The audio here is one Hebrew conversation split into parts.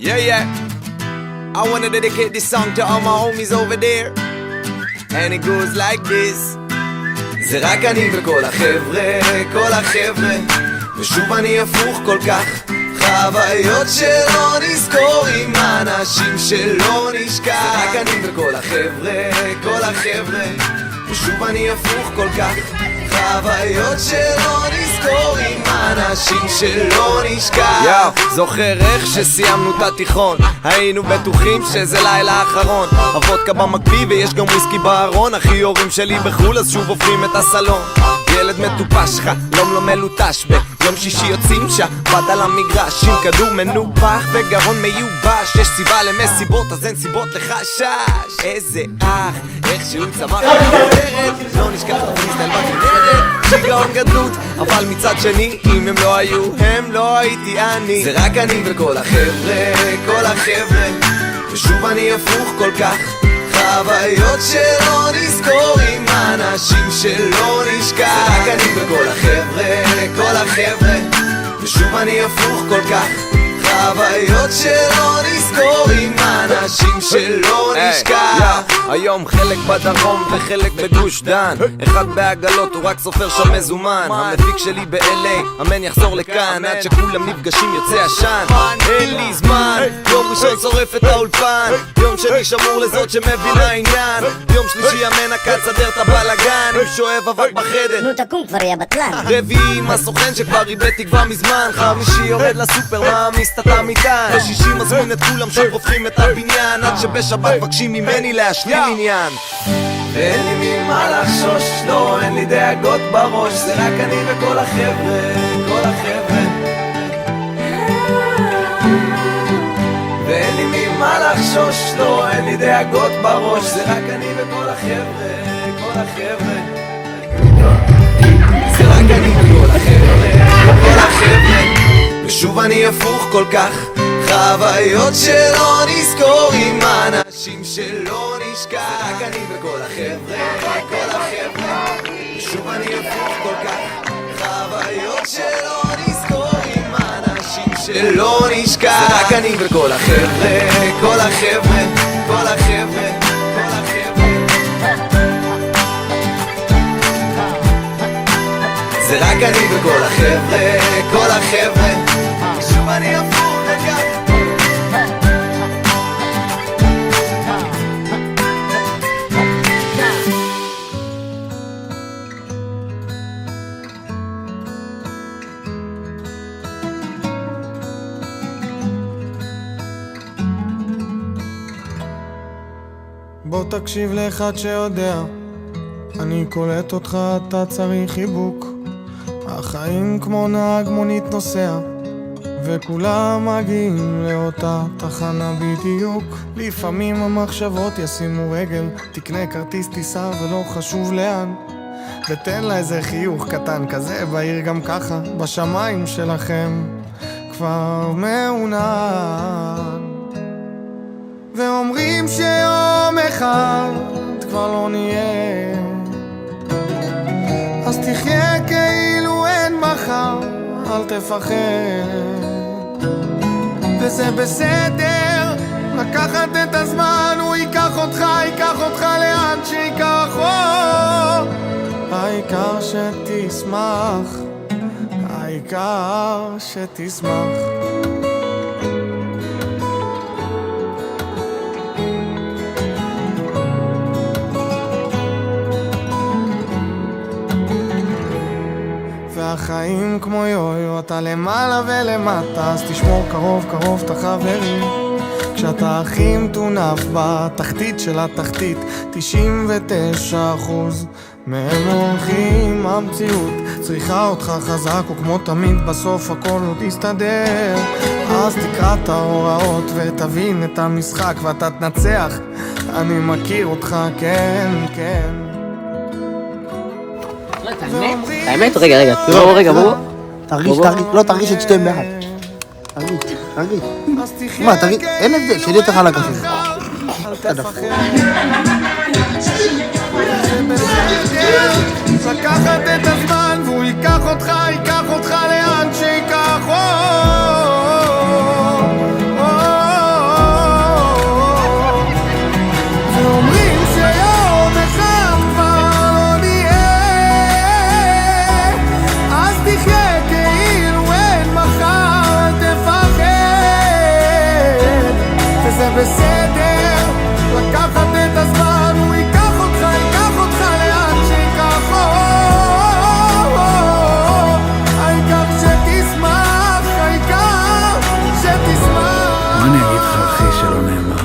Yeah, yeah. I wanna dedicate this song to all my homies over there. And it goes like this. זה רק אני וכל החבר'ה, כל החבר'ה. ושוב אני הפוך כל כך. חוויות שלא נזכור עם אנשים שלא נשכח. זה רק אני וכל החבר'ה, כל החבר'ה. ושוב אני הפוך כל כך. חוויות שלא נזכור עם אנשים שלא נשכח. זוכר איך שסיימנו את התיכון, היינו בטוחים שזה לילה אחרון. הוודקה במקפיא ויש גם וויסקי בארון. אחי הורים שלי בחול אז שוב הופכים את הסלון. ילד מטופש, חלום לא מלוטש. ביום שישי יוצאים שבת על המגרש עם כדור מנופח וגרון מיובש. יש סיבה למסיבות אז אין סיבות לחשש. איזה אח, איך שהוא צמח בדרך. לא נשכח את הפריסטייל בכנרת. שיגעון גדלות, אבל מצד שני אם הם לא היו, הם לא הייתי אני. זה רק אני וכל החבר'ה, כל החבר'ה. ושוב אני הפוך כל כך. חוויות שלא נזכור עם אנשים שלא נשכח. זה רק אני וכל החבר'ה, כל החבר'ה. ושוב אני הפוך כל כך. חוויות שלא נזכור עם אנשים שלא נשכח. היום חלק בדרום וחלק בגוש דן. אחד בעגלות הוא רק סופר שם מזומן. המפיק שלי ב-LA, אמן יחזור לכאן. עד שכולם נפגשים יוצא עשן. אין לי זמן, יום ראשון שורף את האולפן. יום שני שמור לזאת שמבינה עניין. יום שלישי אמן הקד סדר את הבלגן. עם שואב אבק בחדר, נו תקום כבר יא בטלן. רביעי עם הסוכן שכבר איבד תקווה מזמן. חמישי יורד לסופר מעמיס את המטען. בשישי מזמין את כולם שוב הופכים את הבניין. עד שבשבת מבקשים ממני להשלים עניין. ואין לי ממה לחשוש, לא אין לי דאגות בראש. זה רק אני וכל החבר'ה, כל החבר'ה. ואין לי ממה לחשוש, לא אין לי דאגות בראש. זה רק אני וכל החבר'ה, כל החבר'ה. זה רק אני וכל החבר'ה, כל החבר'ה. ושוב אני הפוך כל כך. חוויות שלא נזכור עם אנשים שלא נשכח. רק אני וכל החבר'ה, כל החבר'ה. ושוב אני הפוך כל כך. חוויות שלא נזכור עם אנשים שלא נשכח. רק אני וכל החבר'ה, כל החבר'ה, כל החבר'ה, כל החבר'ה. זה רק אני וכל החבר'ה, כל החבר'ה. ושוב אני הפוך כל כך. בוא תקשיב לאחד שיודע, אני קולט אותך, אתה צריך חיבוק. החיים כמו נהג מונית נוסע, וכולם מגיעים לאותה תחנה בדיוק. לפעמים המחשבות ישימו רגל, תקנה כרטיס טיסה ולא חשוב לאן, ותן לה איזה חיוך קטן כזה בעיר גם ככה, בשמיים שלכם כבר מעונן. ואומרים שיום אחד כבר לא נהיה, אז תחיה כאילו אין מחר, אל תפחד. וזה בסדר לקחת את הזמן, הוא ייקח אותך לאן שיקחו. העיקר שתשמח, העיקר שתשמח. והחיים כמו יו-יו, אתה למעלה ולמטה, אז תשמור קרוב קרוב את החברים. כשאתה הכי מטונף בתחתית של התחתית, 99% מהם הולכים. המציאות צריכה אותך חזק, וכמו תמיד בסוף הכל עוד יסתדר. אז תקרא את ההוראות ותבין את המשחק ואתה תנצח, אני מכיר אותך, כן, כן. האמת, רגע, בוא. תרגיש את שתיהם ביחד. תרגיש. מה, תרגיש, אין הבדל, שלי יותר חלק אפילו. לקחת את הזמן והוא ייקח אותך לאן שיקחו. בסדר, לקחת את הזמן, הוא ייקח אותך לאן שיקחו. העיקר שתשמח, העיקר שתשמח. מה אני אגיד לך אחי שלא נאמר?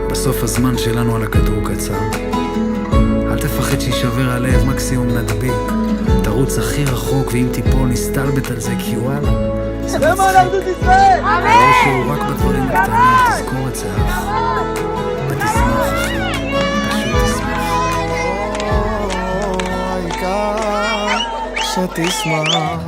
בסוף הזמן שלנו על הכדור קצר. אל תפחד שישבר הלב, מקסימום נדביק. תרוץ הכי רחוק, ואם תיפול נסתלבט על זה, כי וואלה זה מצחיק. הראש הוא רק בדברים הקטנים, תזכור את זה אף. ותשמח אחי, פשוט תשמח. העיקר שתשמח.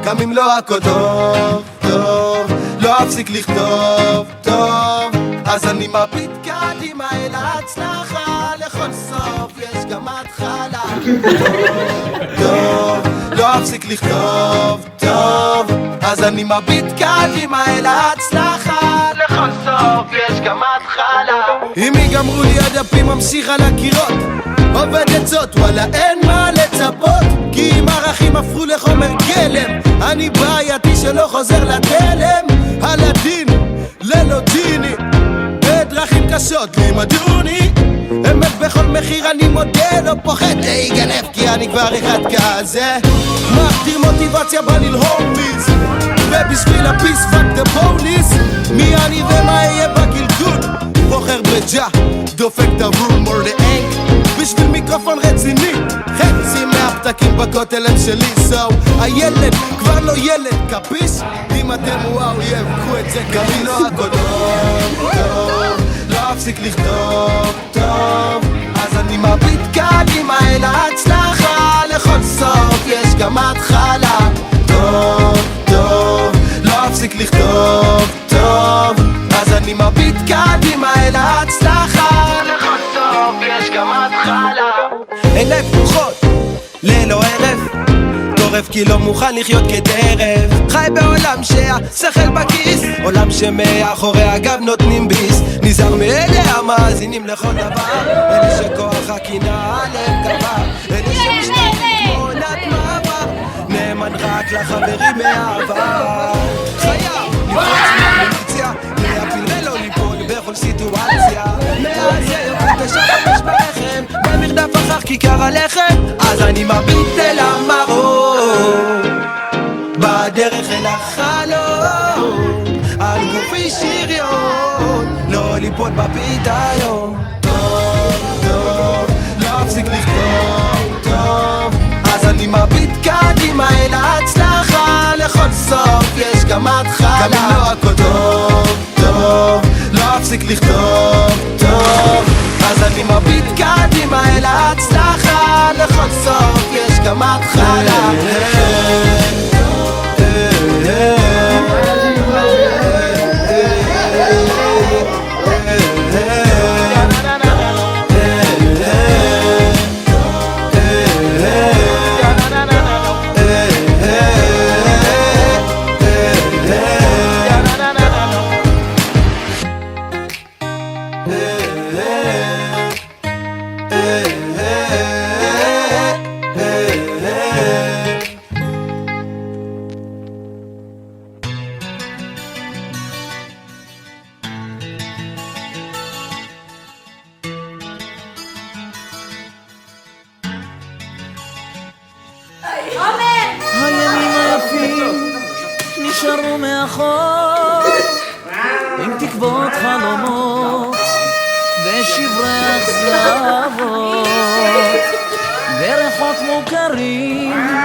גם אם לא הכל טוב, טוב, לא אפסיק לכתוב, טוב, אז אני מביט קדימה אל ההצלחה, לכל סוף יש גם התחלה. טוב, לא אפסיק לכתוב, טוב, אז אני מביט קדימה אל ההצלחה, לכל סוף יש גם התחלה. אם ייגמרו לי הדפים ממשיך על הקירות, עובד עצות, וואלה אין מה לצפות, כי אם ערכים הפכו לחומר גלם, אני בעייתי שלא חוזר לתלם. על הדין, ללא דיני, בדרכים קשות לימדוני, אמת בכל מחיר אני מודה, לא פוחד להיגנב כי אני כבר אחד כזה. מכתיר מוטיבציה בא ללהום ביס, ובשביל הפיס פאק דה פוליס. מי אני ומה יהיה בגלגול, בוחר בג'ה, דופק את הרום or the ink, בשביל מיקרופון רציני, חצי מהפתקים בכותל הם שלי. So הילד כבר לא ילד, קפיש? אם אתם הוא האויב, קחו את זה גם אם לא הכל טוב, טוב, לא אפסיק לכתוב, טוב, אז אני מביט קדימה אל ההצלחה, לכל סוף יש גם התחלה. טוב, טוב, לא אפסיק לכתוב, טוב, אז אני מביט קדימה אל ההצלחה, לכל סוף יש גם התחלה. עיניי פתוחות, ללא ערב, טורף כי לא מוכן לחיות כטרף. חי בעולם שהשכל בכיס, עולם שמאחורי הגב נותנים ביס. נזהר מאלה המאזינים לכל דבר, אלה שכוח הקינה עליהם גבר, אלה שמשתתפים כמו עונת מעבר, נאמן רק לחברים מהעבר. חייב לפרוץ מהמיליציה, להפיל ולא ליפול בכל סיטואציה. מאז יוקד השחר ברחם, במרדף אחר כיכר הלחם, אז אני מביט אל המרום, בדרך אל החלום, על גופי שריון, לא ליפול בפיתיון. טוב, טוב, לא אפסיק לכתוב, טוב, אז אני מביט קדימה אל ההצלחה, לכל סוף יש גם התחלה. גם אם לא הכל טוב, טוב, לא אפסיק לכתוב, טוב, אז אני מביט קדימה אל ההצלחה, לכל סוף יש גם התחלה. הימים היפים נשארו מאחור, עם תקוות חלומות ושברי אכזבות, וריחות מוכרים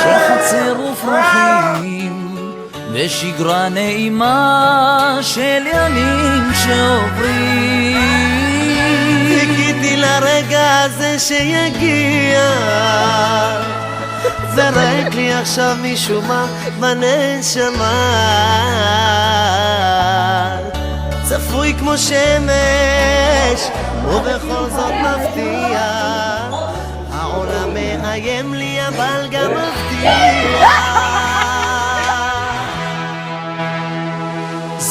של חצר ופרחים, ושגרה נעימה של ימים שעוברים. חיכיתי לרגע הזה שיגיע, זרק לי עכשיו משום מה בנשמה, צפוי כמו שמש ובכל זאת מפתיע, העולם מאיים לי אבל גם מבטיח.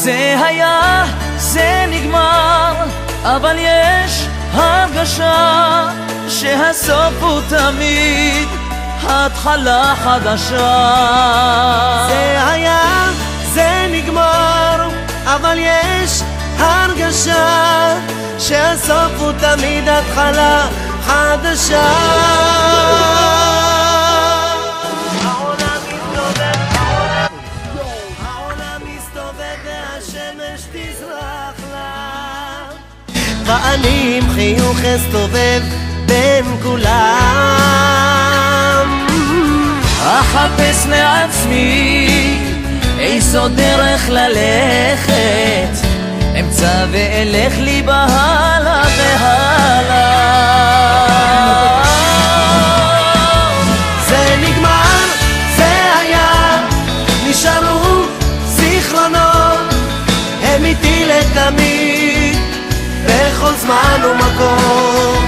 זה היה, זה נגמר, אבל יש הרגשה שהסוף הוא תמיד התחלה חדשה. זה היה, זה נגמר, אבל יש הרגשה שהסוף הוא תמיד התחלה חדשה. העולם מסתובב והשמש תזרח לה, ואני עם חיוך אסתובב בין כולם. אחפש לעצמי איזו דרך ללכת, אמצא ואלך לי בהלה והלה. זה נגמר, זה היה, נשארו זיכרונות, הם איתי לתמיד, בכל זמן ומקום.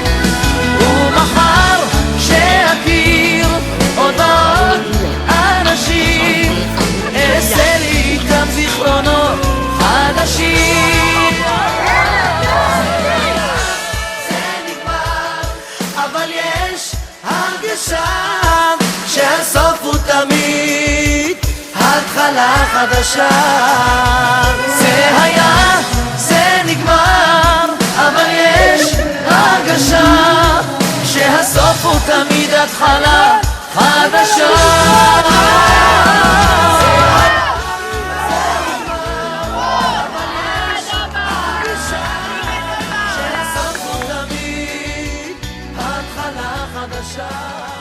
ומחר שאכיר עוד אנשים, אעשה לי איתם זיכרונות חדשים. זה נגמר, אבל יש הרגשה שהסוף הוא תמיד התחלה חדשה. זה היה, זה נגמר, אבל יש הרגשה שהסוף הוא תמיד התחלה חדשה. שהסוף הוא תמיד התחלה חדשה.